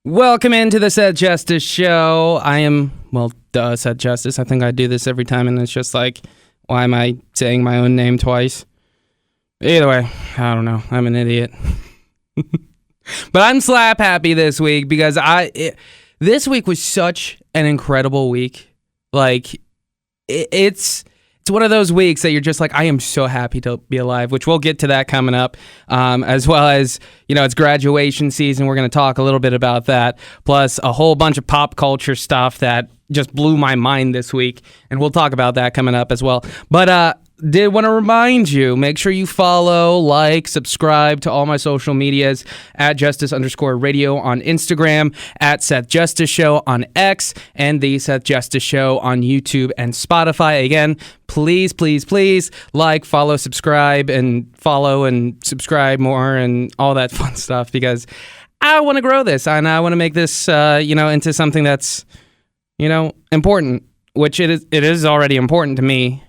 Welcome into the Seth Justice Show. I am, Seth Justice. I think I do this every time, and it's just like, why am I saying my own name twice? Either way, I don't know. I'm an idiot. But I'm slap happy this week because this week was such an incredible week. Like, it's one of those weeks that you're just like, I am so happy to be alive, which we'll get to that coming up, as well as, it's graduation season. We're going to talk a little bit about that, plus a whole bunch of pop culture stuff that just blew my mind this week, and we'll talk about that coming up as well. But did want to remind you, make sure you follow, like, subscribe to all my social medias at Justice_Radio on Instagram, at Seth Justice Show on X, and the Seth Justice Show on YouTube and Spotify. Again, please, please, please like, follow, subscribe, and follow and subscribe more and all that fun stuff, because I want to grow this and I want to make this, into something that's, important, which it is already important to me.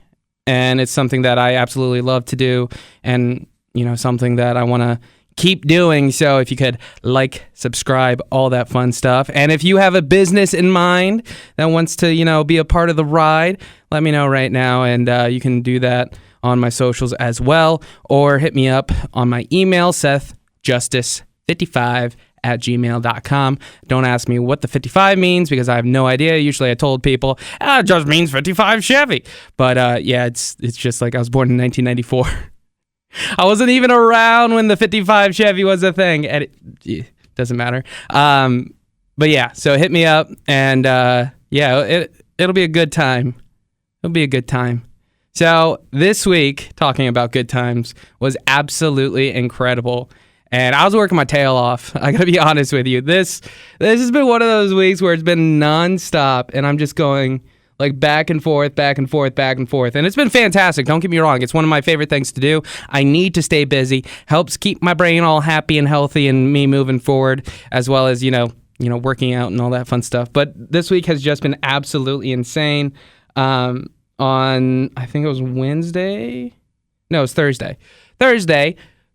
And it's something that I absolutely love to do, and, something that I want to keep doing. So if you could like, subscribe, all that fun stuff. And if you have a business in mind that wants to, be a part of the ride, let me know right now. And you can do that on my socials as well, or hit me up on my email, SethJustice55@gmail.com. Don't ask me what the 55 means, because I have no idea. Usually I told people, it just means 55 Chevy. But it's just like I was born in 1994. I wasn't even around when the 55 Chevy was a thing. And it doesn't matter. But yeah, so hit me up, and it'll be a good time. It'll be a good time. So this week, talking about good times, was absolutely incredible. And I was working my tail off. I gotta be honest with you. This has been one of those weeks where it's been nonstop, and I'm just going like back and forth, back and forth, back and forth. And it's been fantastic. Don't get me wrong. It's one of my favorite things to do. I need to stay busy. Helps keep my brain all happy and healthy and me moving forward, as well as, working out and all that fun stuff. But this week has just been absolutely insane. On, I think it was Wednesday. No, it was Thursday.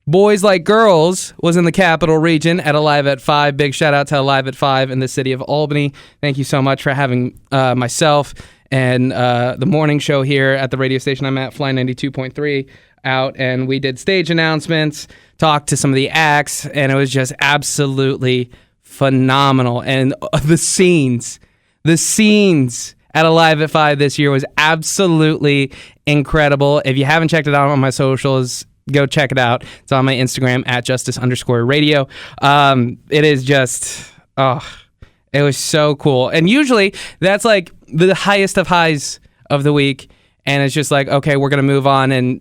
Boys Like Girls was in the Capital Region at Alive at 5. Big shout out to Alive at 5 in the city of Albany. Thank you so much for having myself and the morning show here at the radio station I'm at, Fly 92.3, out. And we did stage announcements, talked to some of the acts, and it was just absolutely phenomenal. And the scenes at Alive at 5 this year was absolutely incredible. If you haven't checked it out on my socials, go check it out. It's on my Instagram at Justice_Radio. It is just, it was so cool. And usually that's like the highest of highs of the week. And it's just like, okay, we're going to move on and,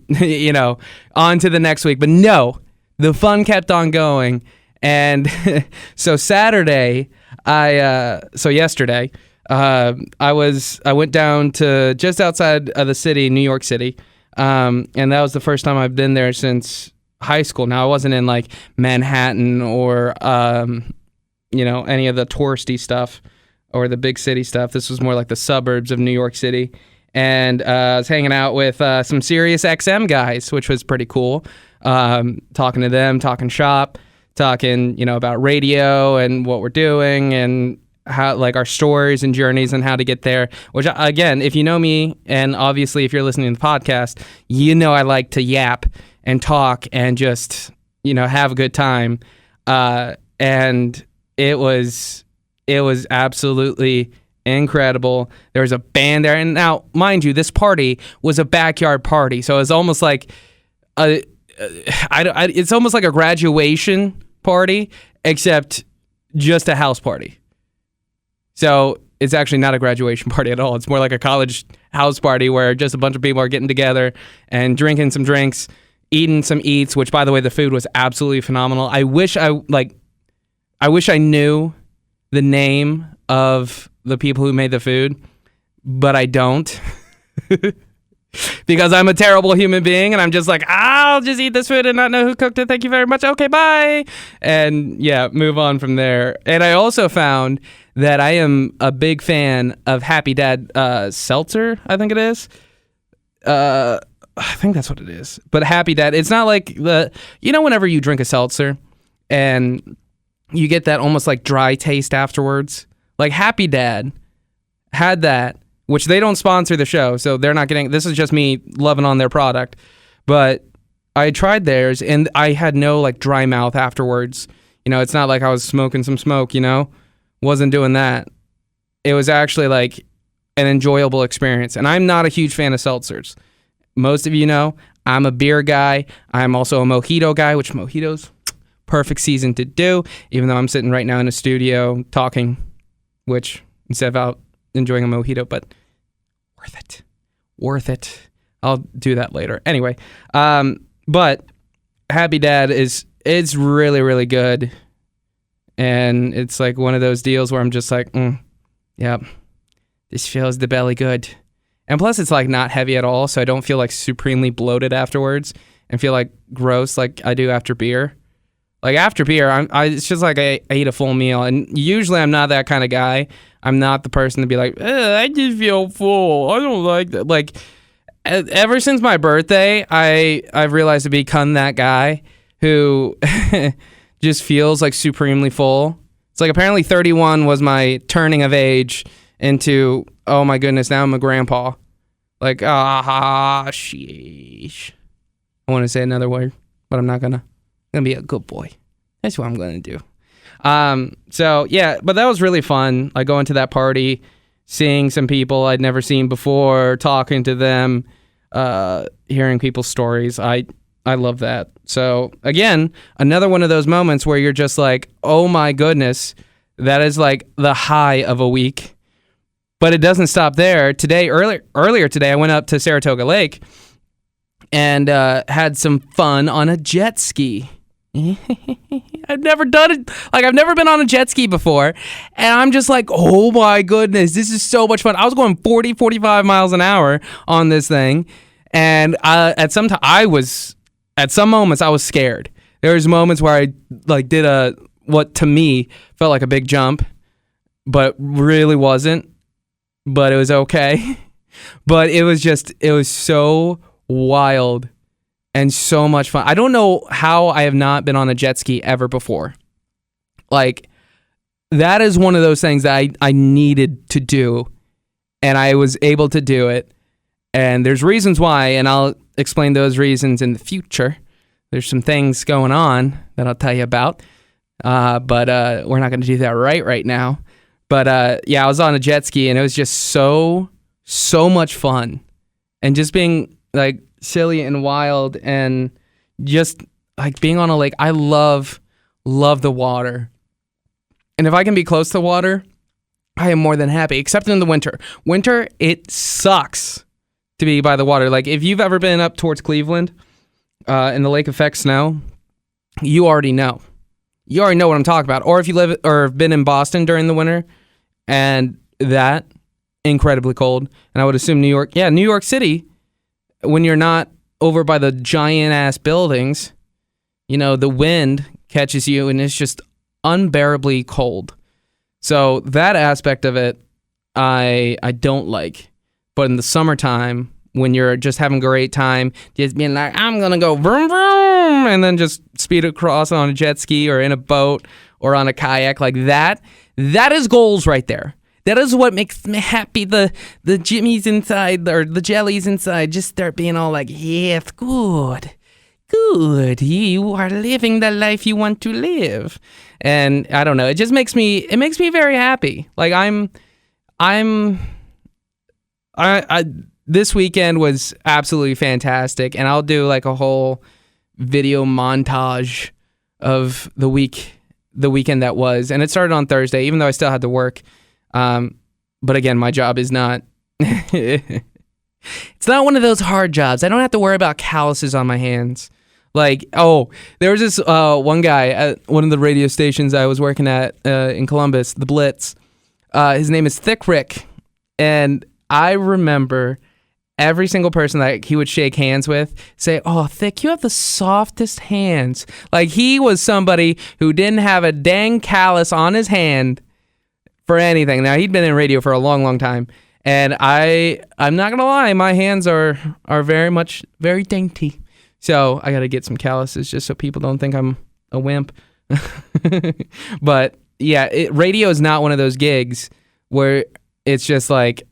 on to the next week. But no, the fun kept on going. And so yesterday, I went down to just outside of the city, New York City. And that was the first time I've been there since high school. Now, I wasn't in like Manhattan or, any of the touristy stuff or the big city stuff. This was more like the suburbs of New York City. And I was hanging out with some Sirius XM guys, which was pretty cool. Talking to them, talking shop, talking, about radio and what we're doing and how, like, our stories and journeys and how to get there, which, again, if you know me, and obviously if you're listening to the podcast, I like to yap and talk and just, have a good time. And it was absolutely incredible. There was a band there. And now, mind you, this party was a backyard party. So it was almost like, it's almost like a graduation party, except just a house party. So it's actually not a graduation party at all. It's more like a college house party where just a bunch of people are getting together and drinking some drinks, eating some eats, which, by the way, the food was absolutely phenomenal. I wish I knew the name of the people who made the food, but I don't. Because I'm a terrible human being, and I'm just like, I'll just eat this food and not know who cooked it. Thank you very much. Okay, bye. And yeah, move on from there. And I also found that I am a big fan of Happy Dad seltzer, I think it is. I think that's what it is. But Happy Dad, it's not like whenever you drink a seltzer and you get that almost like dry taste afterwards. Like Happy Dad had that, which they don't sponsor the show, so they're not getting, this is just me loving on their product. But I tried theirs and I had no like dry mouth afterwards. You know, it's not like I was smoking some smoke, you know? Wasn't doing that. It was actually like an enjoyable experience. And I'm not a huge fan of seltzers. Most of you know, I'm a beer guy. I'm also a mojito guy, which mojitos, perfect season to do, even though I'm sitting right now in a studio talking, which instead of out enjoying a mojito, but worth it. Worth it. I'll do that later. Anyway, but Happy Dad it's really, really good. And it's like one of those deals where I'm just like, yep, this feels the belly good. And plus it's like not heavy at all, so I don't feel like supremely bloated afterwards and feel like gross like I do after beer. Like after beer, it's just like I ate a full meal. And usually I'm not that kind of guy. I'm not the person to be like, I just feel full. I don't like that. Like ever since my birthday, I've realized to become that guy who just feels like supremely full. It's like apparently 31 was my turning of age into, oh my goodness, now I'm a grandpa. Like, sheesh. I want to say another word, but I'm not gonna. I'm gonna be a good boy. That's what I'm gonna do. So yeah, but that was really fun. Like going to that party, seeing some people I'd never seen before, talking to them, hearing people's stories. I love that. So again, another one of those moments where you're just like, oh my goodness, that is like the high of a week. But it doesn't stop there. Earlier today, I went up to Saratoga Lake and had some fun on a jet ski. I've never done it. Like, I've never been on a jet ski before. And I'm just like, oh my goodness, this is so much fun. I was going 40, 45 miles an hour on this thing. And at some moments, I was scared. There was moments where I like did what to me felt like a big jump, but really wasn't. But it was okay. But it was so wild and so much fun. I don't know how I have not been on a jet ski ever before. Like, that is one of those things that I needed to do, and I was able to do it. And there's reasons why, and I'll explain those reasons in the future. There's some things going on that I'll tell you about, but we're not going to do that right now. But yeah, I was on a jet ski, and it was just so much fun. And just being like silly and wild and just like being on a lake. I love the water. And if I can be close to water, I am more than happy, except in the winter. Winter, it sucks to be by the water. Like if you've ever been up towards Cleveland and the lake affects snow, you already know. You already know what I'm talking about. Or if you live or have been in Boston during the winter, and that incredibly cold. And I would assume New York. Yeah, New York City, when you're not over by the giant ass buildings, you know, the wind catches you and it's just unbearably cold. So that aspect of it, I don't like. But in the summertime, when you're just having a great time, just being like, I'm going to go vroom, vroom, and then just speed across on a jet ski or in a boat or on a kayak like that, that is goals right there. That is what makes me happy. The jimmies inside or the jellies inside just start being all like, yes, good. You are living the life you want to live. And I don't know. It just makes me very happy. Like this weekend was absolutely fantastic. And I'll do like a whole video montage of the weekend that was. And it started on Thursday, even though I still had to work. But again, my job is not, it's not one of those hard jobs. I don't have to worry about calluses on my hands. Like, there was this one guy at one of the radio stations I was working at in Columbus, the Blitz. His name is Thick Rick. And I remember every single person that he would shake hands with say, oh, Thick, you have the softest hands. Like he was somebody who didn't have a dang callus on his hand for anything. Now, he'd been in radio for a long, long time. And I'm not going to lie, my hands are very dainty. So I got to get some calluses just so people don't think I'm a wimp. But yeah, radio is not one of those gigs where it's just like,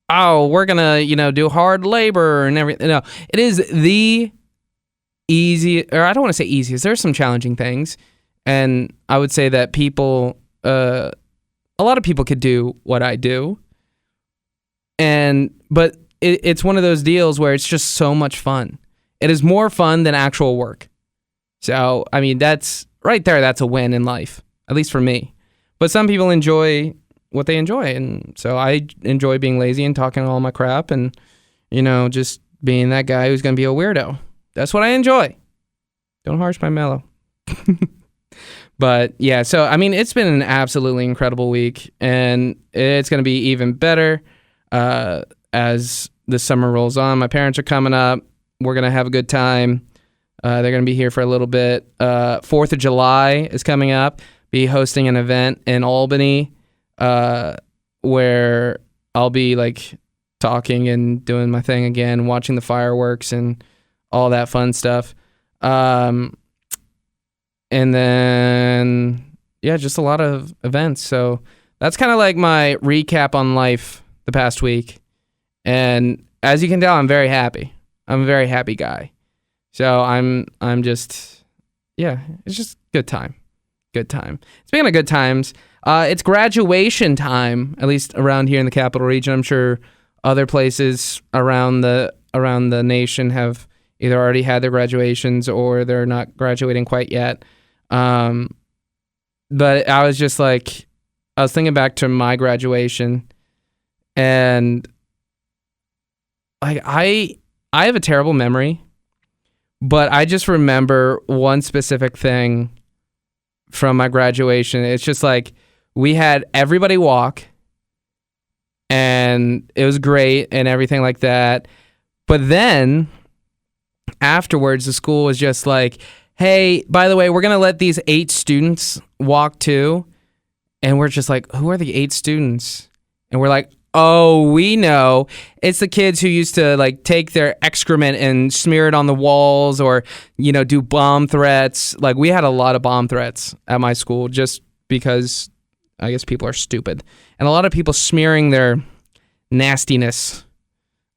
oh, we're gonna, do hard labor and everything. No, it is the easy, or I don't want to say easiest. There's some challenging things, and I would say that a lot of people could do what I do, but it's one of those deals where it's just so much fun. It is more fun than actual work. So, I mean, that's right there. That's a win in life, at least for me. But some people enjoy what they enjoy. And so I enjoy being lazy and talking all my crap and, just being that guy who's going to be a weirdo. That's what I enjoy. Don't harsh my mellow. But yeah, so, I mean, it's been an absolutely incredible week. And it's going to be even better as the summer rolls on. My parents are coming up. We're going to have a good time. They're going to be here for a little bit. 4th of July is coming up. Be hosting an event in Albany where I'll be like talking and doing my thing again, watching the fireworks and all that fun stuff. And then, yeah, just a lot of events. So that's kind of like my recap on life the past week. And as you can tell, I'm very happy. I'm a very happy guy. So I'm just, yeah, it's just good time. Good time. Speaking of good times, it's graduation time, at least around here in the capital region. I'm sure other places around the nation have either already had their graduations or they're not graduating quite yet. But I was just like, I was thinking back to my graduation, and like I have a terrible memory, but I just remember one specific thing from my graduation. It's just like we had everybody walk, and it was great and everything like that. But then afterwards, the school was just like, hey, by the way, we're going to let these 8 students walk too. And we're just like, who are the 8 students? And we're like, oh, we know. It's the kids who used to like take their excrement and smear it on the walls or, do bomb threats. Like we had a lot of bomb threats at my school just because I guess people are stupid. And a lot of people smearing their nastiness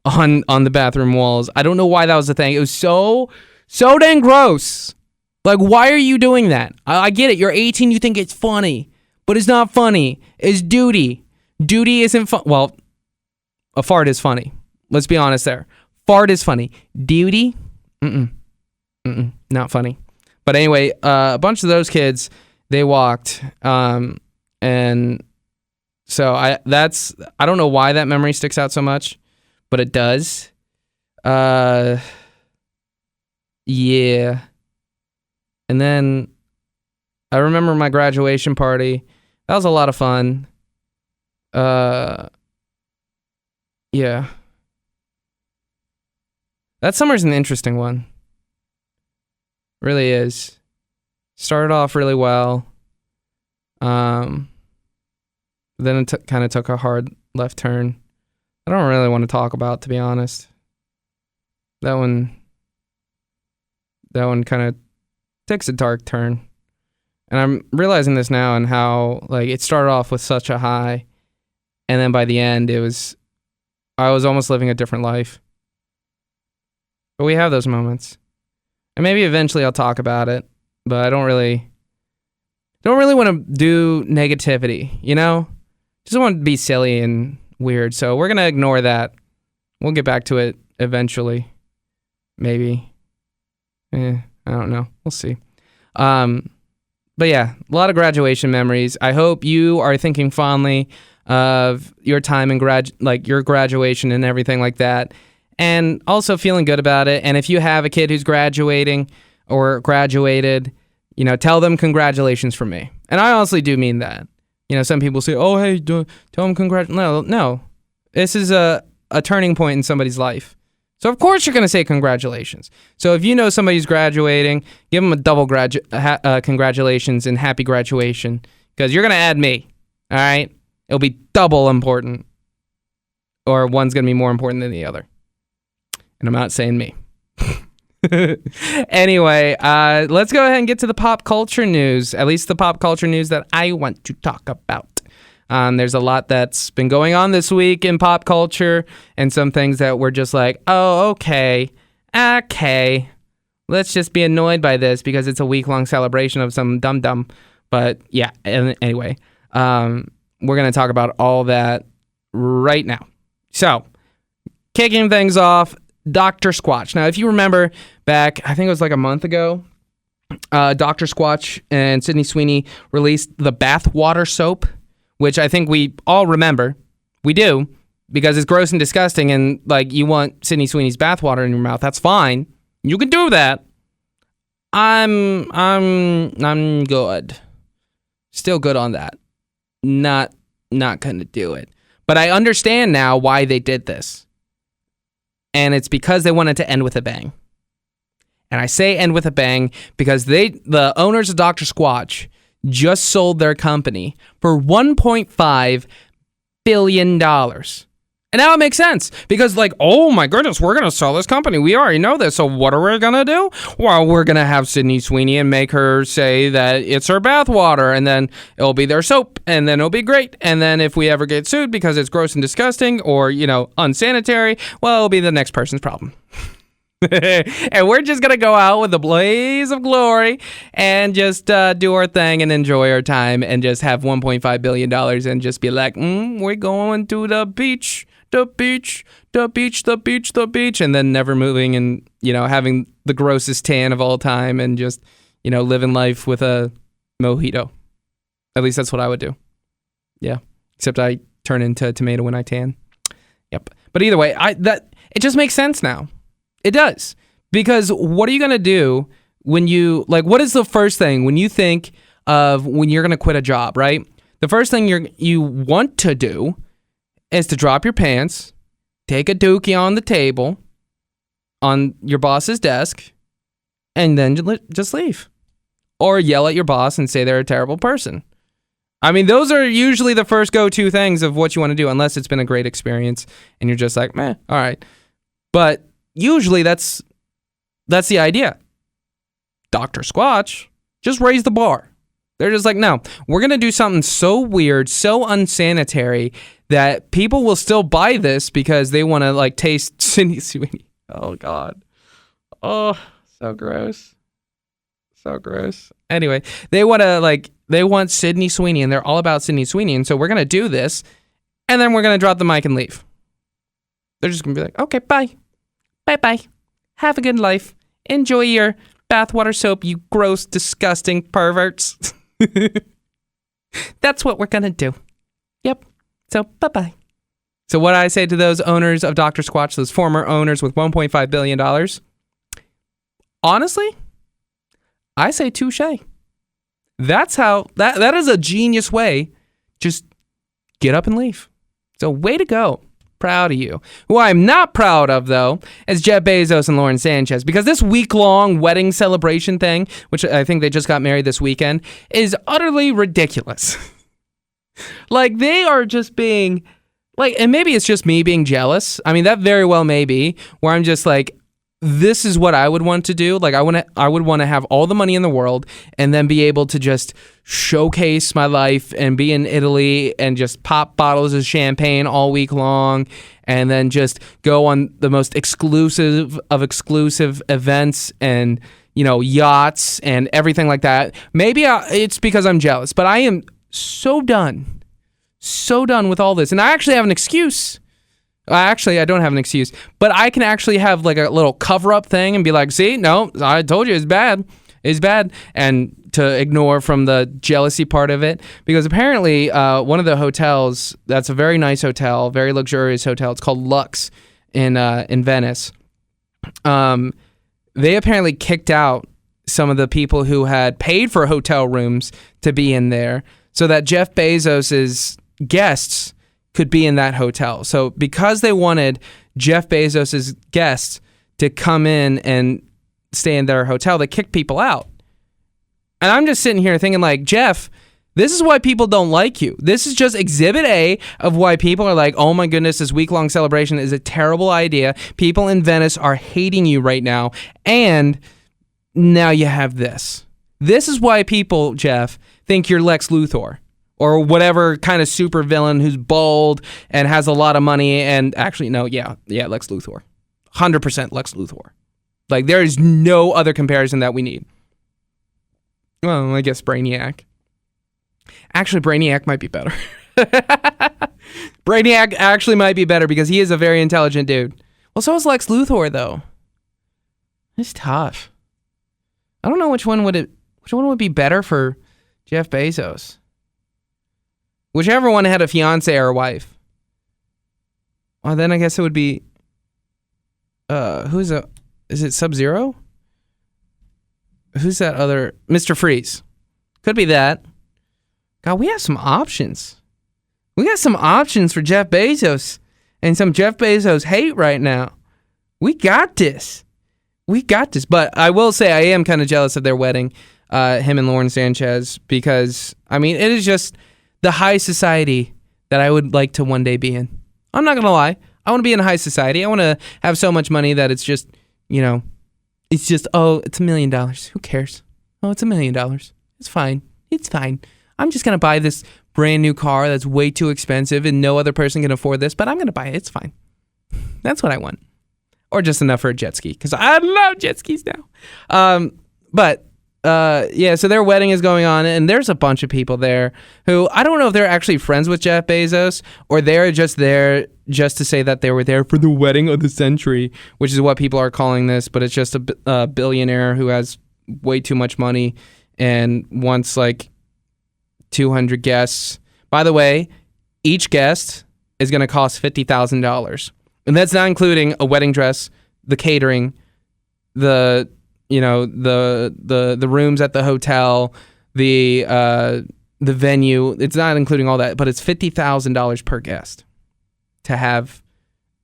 on the bathroom walls. I don't know why that was the thing. It was so dang gross. Like, why are you doing that? I get it. You're 18. You think it's funny, but it's not funny. It's duty. Duty isn't fun. Well, a fart is funny. Let's be honest there. Fart is funny. Duty? Not funny. But anyway, a bunch of those kids, they walked. And so I don't know why that memory sticks out so much, but it does. Yeah. And then I remember my graduation party. That was a lot of fun. Yeah. That summer's an interesting one. Really is. Started off really well. Then it kind of took a hard left turn. I don't really want to talk about, to be honest. That one kind of takes a dark turn. And I'm realizing this now and how like it started off with such a high, and then by the end I was almost living a different life. But we have those moments. And maybe eventually I'll talk about it, but I don't really want to do negativity, Just want to be silly and weird. So we're going to ignore that. We'll get back to it eventually. Maybe. I don't know. We'll see. But yeah, a lot of graduation memories. I hope you are thinking fondly of your time in your graduation and everything like that, and also feeling good about it. And if you have a kid who's graduating or graduated, tell them congratulations from me. And I honestly do mean that. Some people say, "Oh, hey, tell them congratulations." No, this is a turning point in somebody's life. So of course you're going to say congratulations. So if you know somebody's graduating, give them a double congratulations and happy graduation, because you're going to add me, all right? It'll be double important, or one's going to be more important than the other. And I'm not saying me. Anyway, let's go ahead and get to the pop culture news, at least the pop culture news that I want to talk about. There's a lot that's been going on this week in pop culture and some things that we're just like, oh, okay. Let's just be annoyed by this because it's a week-long celebration of some dum-dum. But yeah, anyway, we're going to talk about all that right now. So, kicking things off, Dr. Squach. Now, if you remember back, I think it was like a month ago, Dr. Squach and Sydney Sweeney released the bathwater soap, which I think we all remember. We do, because it's gross and disgusting, and like you want Sydney Sweeney's bathwater in your mouth. That's fine. You can do that. I'm good. Still good on that. Not gonna do it. But I understand now why they did this. And it's because they wanted to end with a bang. And I say end with a bang because the owners of Dr. Squatch just sold their company for $1.5 billion. And now it makes sense because like, oh my goodness, we're going to sell this company. We already know this. So what are we going to do? Well, we're going to have Sydney Sweeney and make her say that it's her bathwater, and then it'll be their soap, and then it'll be great. And then if we ever get sued because it's gross and disgusting or, unsanitary, well, it'll be the next person's problem. And we're just going to go out with a blaze of glory and just do our thing and enjoy our time and just have $1.5 billion and just be like, we're going to the beach. The beach, and then never moving and, having the grossest tan of all time and just, living life with a mojito. At least that's what I would do. Yeah. Except I turn into a tomato when I tan. Yep. But either way, it just makes sense now. It does. Because what are you going to do when what is the first thing when you think of when you're going to quit a job, right? The first thing you want to do is to drop your pants, take a dookie on the table, on your boss's desk, and then just leave. Or yell at your boss and say they're a terrible person. I mean, those are usually the first go-to things of what you want to do, unless it's been a great experience and you're just like, meh, all right. But usually that's the idea. Dr. Squatch just raised the bar. They're just like, no, we're going to do something so weird, so unsanitary that people will still buy this because they want to taste Sydney Sweeney. Oh, God. Oh, so gross. So gross. Anyway, they want Sydney Sweeney, and they're all about Sydney Sweeney. And so we're going to do this, and then we're going to drop the mic and leave. They're just going to be like, okay, bye. Bye-bye. Have a good life. Enjoy your bathwater soap, you gross, disgusting perverts. That's what we're going to do. Yep. So, bye-bye. So what I say to those owners of Dr. Squatch, those former owners with $1.5 billion, honestly, I say touche. That's how, that is a genius way. Just get up and leave. So way to go. Proud of you. Who I'm not proud of, though, is Jeff Bezos and Lauren Sanchez, because this week-long wedding celebration thing, which I think they just got married this weekend, is utterly ridiculous. They are just being, and maybe it's just me being jealous. I mean, that very well may be, where I'm just like, this is what I would want to do. I would want to have all the money in the world and then be able to just showcase my life and be in Italy and just pop bottles of champagne all week long and then just go on the most exclusive of exclusive events and, yachts and everything like that. Maybe it's because I'm jealous, but I am so done with all this. And I actually have an excuse. Actually, I don't have an excuse, but I can actually have a little cover-up thing and be like, see, no, I told you it's bad. It's bad. And to ignore from the jealousy part of it, because apparently one of the hotels, that's a very nice hotel, very luxurious hotel, it's called Lux in Venice. They apparently kicked out some of the people who had paid for hotel rooms to be in there so that Jeff Bezos's guests could be in that hotel. So because they wanted Jeff Bezos's guests to come in and stay in their hotel, they kicked people out. And I'm just sitting here thinking Jeff, This is why people don't like you. This is just exhibit A of why people are like, oh my goodness, this week-long celebration is a terrible idea. People in Venice are hating you right now. And now you have this. This is why people, Jeff, think you're Lex Luthor or whatever kind of super villain who's bold and has a lot of money. And actually, no, yeah, Lex Luthor. 100% Lex Luthor. Like, there is no other comparison that we need. Well, I guess Brainiac. Actually, Brainiac might be better. Brainiac actually might be better because he is a very intelligent dude. Well, so is Lex Luthor, though. It's tough. I don't know which one would be better for Jeff Bezos. Whichever one had a fiance or a wife. Well, then I guess it would be is it Sub-Zero? Who's that other Mr. Freeze? Could be that. God, we have some options. We got some options for Jeff Bezos and some Jeff Bezos hate right now. We got this. But I will say I am kind of jealous of their wedding, him and Lauren Sanchez, because, I mean, it is just the high society that I would like to one day be in. I'm not going to lie. I want to be in high society. I want to have so much money that it's just, it's just, oh, it's $1 million. Who cares? Oh, it's $1 million. It's fine. I'm just going to buy this brand new car that's way too expensive and no other person can afford this, but I'm going to buy it. It's fine. That's what I want. Or just enough for a jet ski, because I love jet skis now. So their wedding is going on, and there's a bunch of people there who, I don't know if they're actually friends with Jeff Bezos, or they're just there just to say that they were there for the wedding of the century, which is what people are calling this, but it's just a billionaire who has way too much money and wants like 200 guests. By the way, each guest is going to cost $50,000. And that's not including a wedding dress, the catering, the rooms at the hotel, the venue. It's not including all that, but it's $50,000 per guest to have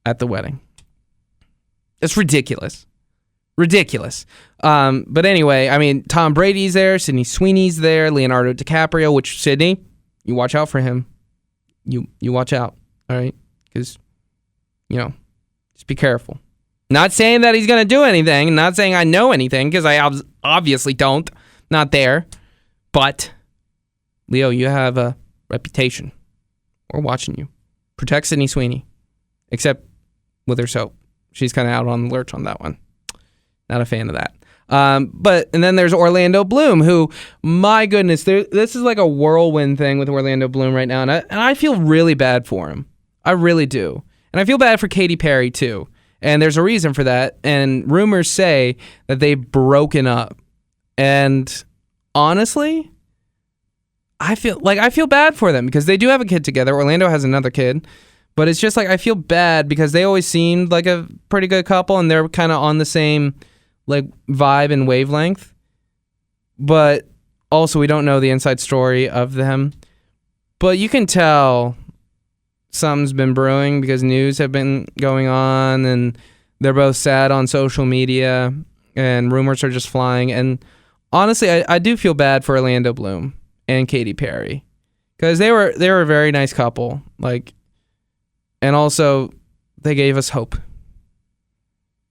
at the wedding. It's ridiculous. But anyway, I mean, Tom Brady's there, Sydney Sweeney's there, Leonardo DiCaprio, which, Sydney, you watch out for him. You watch out, all right? Because, just be careful. Not saying that he's going to do anything, not saying I know anything, because I obviously don't. Not there. But, Leo, you have a reputation. We're watching you. Protect Sydney Sweeney. Except with her soap. She's kind of out on the lurch on that one. Not a fan of that. And then there's Orlando Bloom, who, my goodness, this is like a whirlwind thing with Orlando Bloom right now, and I feel really bad for him. I really do. And I feel bad for Katy Perry, too. And there's a reason for that. And rumors say that they've broken up. And honestly, I feel bad for them because they do have a kid together. Orlando has another kid. But it's just like I feel bad because they always seemed like a pretty good couple and they're kind of on the same like vibe and wavelength. But also we don't know the inside story of them. But you can tell something's been brewing because news have been going on and they're both sad on social media and rumors are just flying. And honestly, I do feel bad for Orlando Bloom and Katy Perry because they were a very nice couple. And also they gave us hope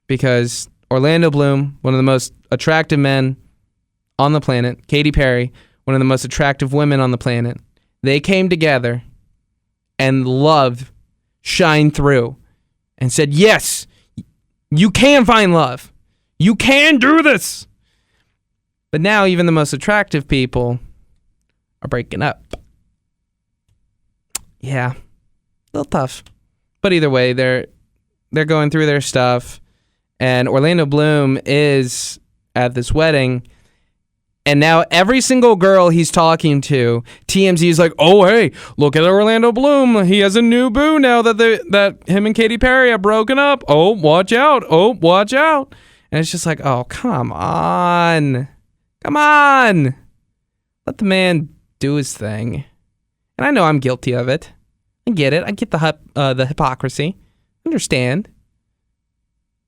because Orlando Bloom, one of the most attractive men on the planet, Katy Perry, one of the most attractive women on the planet, they came together and love shined through and said, yes, you can find love. You can do this. But now even the most attractive people are breaking up. Yeah, a little tough. But either way, they're going through their stuff. And Orlando Bloom is at this wedding. And now every single girl he's talking to, TMZ is like, oh, hey, look at Orlando Bloom. He has a new boo now that him and Katy Perry have broken up. Oh, watch out. Oh, watch out. And it's just like, oh, come on. Come on. Let the man do his thing. And I know I'm guilty of it. I get it. I get the hypocrisy. Understand.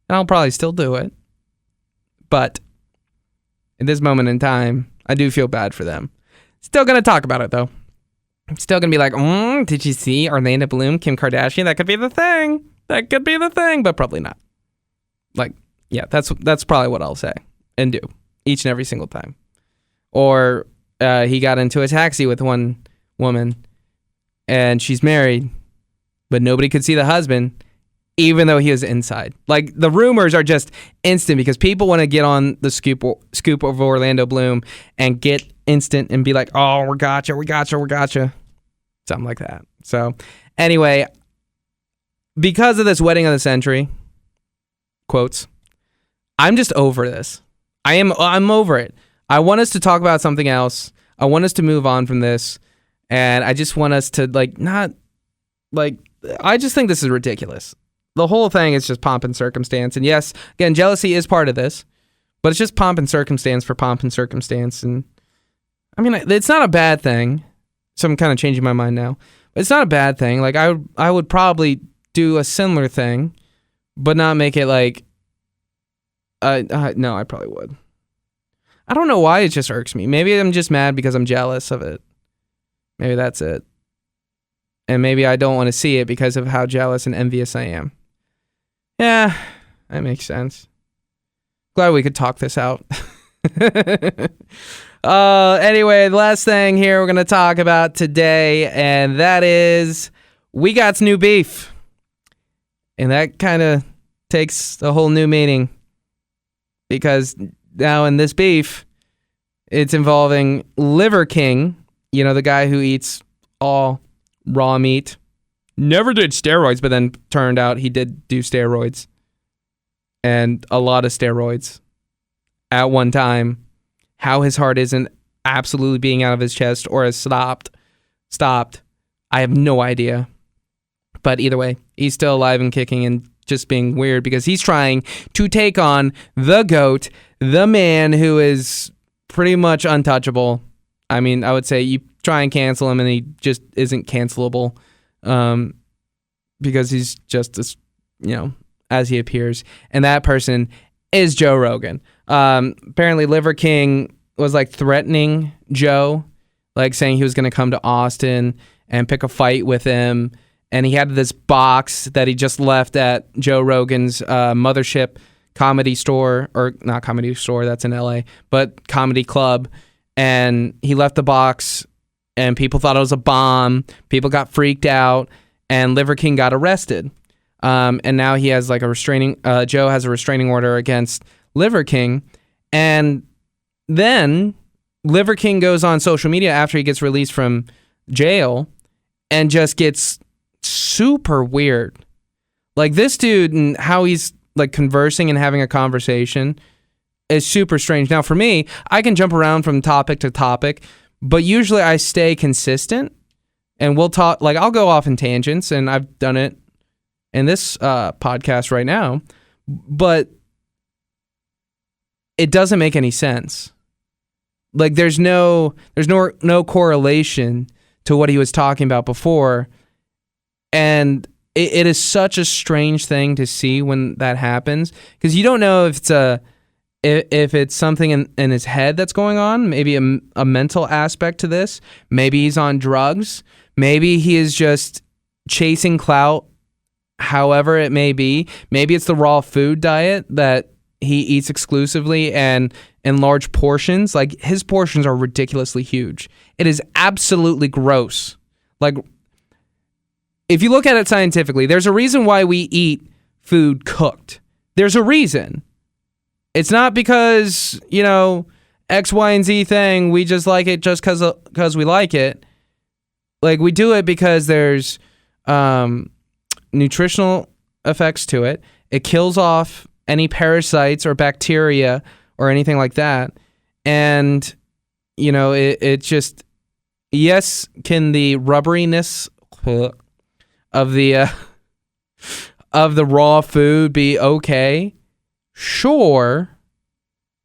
And I'll probably still do it. But at this moment in time, I do feel bad for them. Still gonna talk about it though. I'm still gonna be like, did you see Orlando Bloom, Kim Kardashian? That could be the thing. That could be the thing, but probably not. Like, yeah, that's probably what I'll say and do each and every single time. Or he got into a taxi with one woman and she's married, but nobody could see the husband, even though he was inside. Like, the rumors are just instant because people want to get on the scoop of Orlando Bloom and get instant and be like, oh, we gotcha. Something like that. So, anyway, because of this wedding of the century, quotes, I'm just over this. I'm over it. I want us to talk about something else. I want us to move on from this. And I just want us to, I just think this is ridiculous. The whole thing is just pomp and circumstance. And yes, again, jealousy is part of this, but it's just pomp and circumstance for pomp and circumstance. And I mean, it's not a bad thing. So I'm kind of changing my mind now. It's not a bad thing. Like, I would probably do a similar thing, but not make it like, no, I probably would. I don't know why it just irks me. Maybe I'm just mad because I'm jealous of it. Maybe that's it. And maybe I don't want to see it because of how jealous and envious I am. Yeah, that makes sense. Glad we could talk this out. Anyway, the last thing here we're going to talk about today, and that is we got new beef. And that kind of takes a whole new meaning. Because now in this beef, it's involving Liver King, you know, the guy who eats all raw meat. Never did steroids, but then turned out he did do steroids. And a lot of steroids at one time. How his heart isn't absolutely being out of his chest or has stopped, I have no idea. But either way, he's still alive and kicking and just being weird because he's trying to take on the GOAT, the man who is pretty much untouchable. I mean, I would say you try and cancel him and he just isn't cancelable because he's just as, as he appears. And that person is Joe Rogan. Apparently Liver King was like threatening Joe, like saying he was going to come to Austin and pick a fight with him. And he had this box that he just left at Joe Rogan's mothership comedy store, or not comedy store, that's in LA, but comedy club. And he left the box and people thought it was a bomb. People got freaked out and Liver King got arrested. And now he has like Joe has a restraining order against Liver King. And then Liver King goes on social media after he gets released from jail and just gets super weird. Like, this dude and how he's like conversing and having a conversation is super strange. Now for me, I can jump around from topic to topic, but usually I stay consistent and we'll talk, like I'll go off in tangents, and I've done it in this podcast right now, but it doesn't make any sense. Like, there's no correlation to what he was talking about before. And it is such a strange thing to see when that happens, because you don't know if it's something in his head that's going on, maybe a mental aspect to this. Maybe he's on drugs. Maybe he is just chasing clout, however it may be. Maybe it's the raw food diet that he eats exclusively and in large portions. Like, his portions are ridiculously huge. It is absolutely gross. Like, if you look at it scientifically, there's a reason why we eat food cooked. There's a reason. It's not because, X, Y, and Z thing, we just like it just because we like it. Like, we do it because there's nutritional effects to it. It kills off any parasites or bacteria or anything like that. And, it just, yes, can the rubberiness of the raw food be okay? Sure.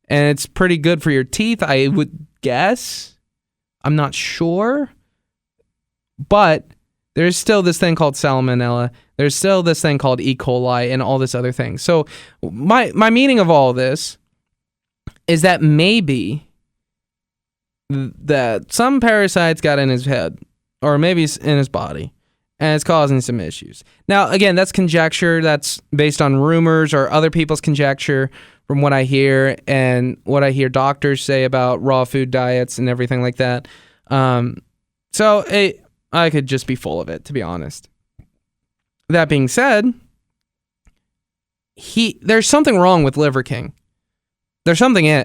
And it's pretty good for your teeth, I would guess. I'm not sure. But there's still this thing called salmonella. There's still this thing called E. coli and all this other thing. So my meaning of all this is that maybe that some parasites got in his head, or maybe in his body, and it's causing some issues. Now, again, that's conjecture. That's based on rumors or other people's conjecture from what I hear and what I hear doctors say about raw food diets and everything like that. So I could just be full of it, to be honest. That being said, there's something wrong with Liver King. There's something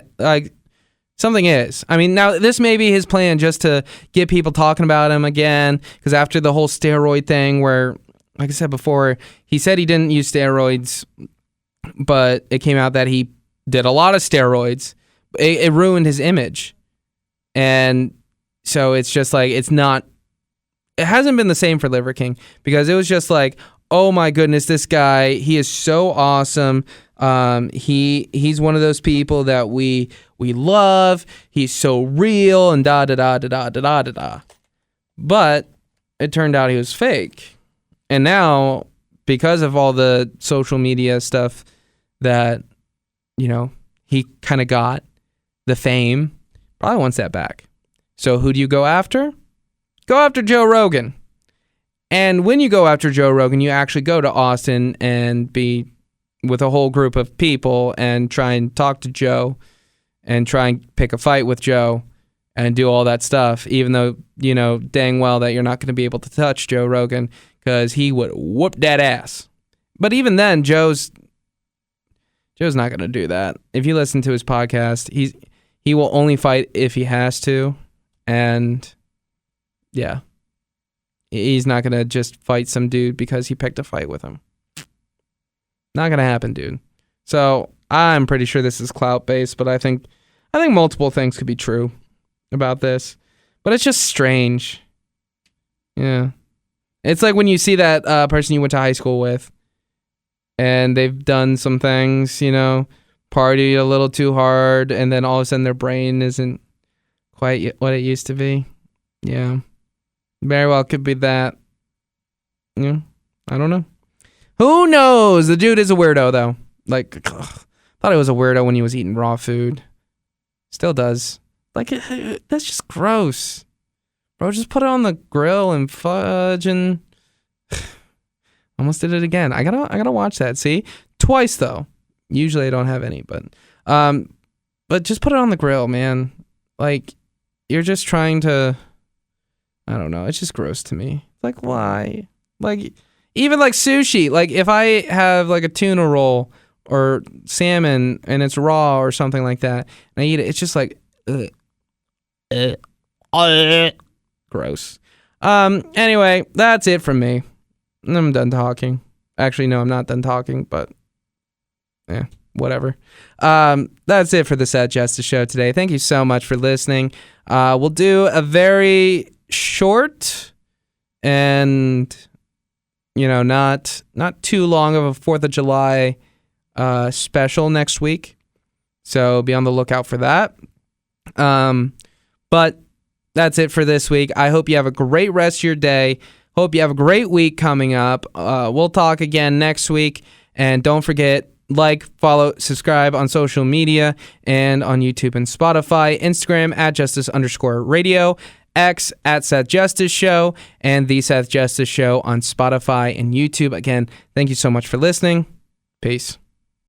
something is. I mean, now this may be his plan just to get people talking about him again, because after the whole steroid thing where, like I said before, he said he didn't use steroids, but it came out that he did a lot of steroids. It ruined his image. And so it's just like, it hasn't been the same for Liver King, because it was just like, oh my goodness, this guy, he is so awesome. He's one of those people that we love. He's so real and da da da da da da da da. But it turned out he was fake. And now, because of all the social media stuff that, he kind of got, the fame, probably wants that back. So who do you go after? Go after Joe Rogan. And when you go after Joe Rogan, you actually go to Austin and be with a whole group of people and try and talk to Joe and try and pick a fight with Joe and do all that stuff, even though you know dang well that you're not going to be able to touch Joe Rogan because he would whoop that ass. But even then, Joe's not going to do that. If you listen to his podcast, he will only fight if he has to, and yeah. He's not going to just fight some dude because he picked a fight with him. Not going to happen, dude. So I'm pretty sure this is clout-based, but I think multiple things could be true about this. But it's just strange. Yeah. It's like when you see that person you went to high school with, and they've done some things, partied a little too hard, and then all of a sudden their brain isn't quite what it used to be. Yeah. Very well could be that. Yeah, I don't know. Who knows? The dude is a weirdo, though. Like, thought he was a weirdo when he was eating raw food. Still does. Like, that's just gross. Bro, just put it on the grill and fudge and... Almost did it again. I gotta watch that, see? Twice, though. Usually I don't have any, but just put it on the grill, man. Like, you're just trying to... I don't know. It's just gross to me. Like, why? Like, even like sushi. Like, if I have like a tuna roll or salmon and it's raw or something like that, and I eat it, it's just like, gross. Anyway, that's it from me. I'm done talking. Actually, no, I'm not done talking, but whatever. That's it for the Seth Justice Show today. Thank you so much for listening. We'll do a very short and not too long of a 4th of July special next week, so be on the lookout for that. But that's it for this week. I hope you have a great rest of your day. Hope you have a great week coming up. We'll talk again next week, and don't forget, follow, subscribe on social media and on YouTube and Spotify, Instagram @justice_radio, X @Seth Justice Show, and The Seth Justice Show on Spotify and YouTube. Again, thank you so much for listening. Peace.